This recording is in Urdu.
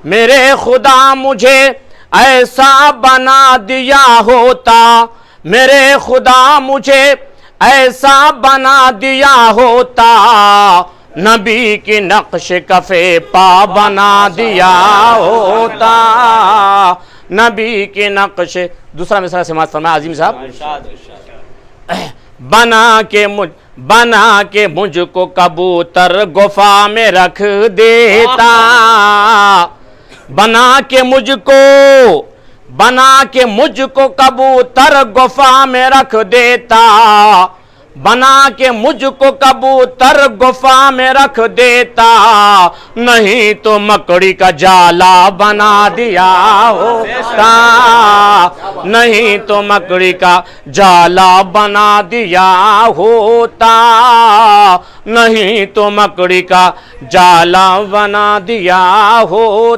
میرے خدا مجھے ایسا بنا دیا ہوتا، میرے خدا مجھے ایسا بنا دیا ہوتا، نبی کی نقش کفے پا بنا دیا ہوتا، نبی کی نقش. دوسرا مثال سماعت فرمائے عظیم صاحب. بنا کے مجھ کو کبوتر گفا میں رکھ دیتا، بنا کے مجھ کو کبوتر گفا میں رکھ دیتا، بنا کے مجھ کو کبوتر گفا میں رکھ دیتا، نہیں تو مکڑی کا جالا بنا دیا ہوتا، نہیں تو مکڑی کا جالا بنا دیا ہوتا، نہیں تو مکڑی کا جالا بنا دیا ہوتا.